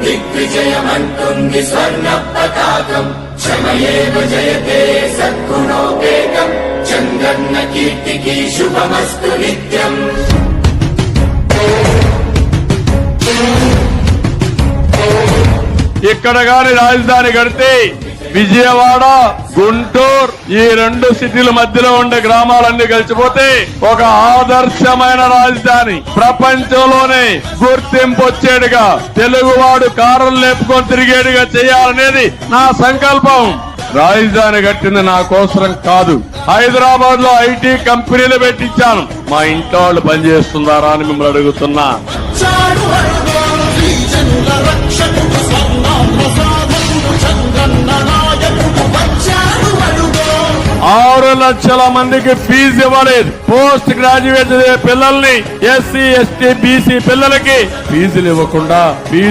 దిగ్విజయమంటుంది స్వర్ణ పతాకం క్షమయేవ జయతే సద్గుణోపేతం చంద్రన్న కీర్తికి శుభమస్తు నిత్యం. ఇక్కడ గాని రాజధాని కడితే విజయవాడ, గుంటూరు ఈ 2 సిటీల మధ్యలో ఉండే గ్రామాలన్నీ కలిసిపోతే ఒక ఆదర్శమైన రాజధాని, ప్రపంచంలోనే గుర్తింపు వచ్చేడుగా, తెలుగువాడు కారం లేపుకొని తిరిగేడుగా చేయాలనేది నా సంకల్పం. రాజధాని కట్టింది నా కోసరం కాదు. హైదరాబాద్ లో ఐటీ కంపెనీలు పెట్టించాను. మా ఇంట్లో వాళ్ళు పనిచేస్తున్నారా అని మిమ్మల్ని అడుగుతున్నా. 6 లక్షల మందికి ఫీజు ఇవ్వలేదు. పోస్ట్ గ్రాడ్యుయేట్ పిల్లల్ని, ఎస్సీ, ఎస్టీ, బీసీ పిల్లలకి ఫీజులు ఇవ్వకుండా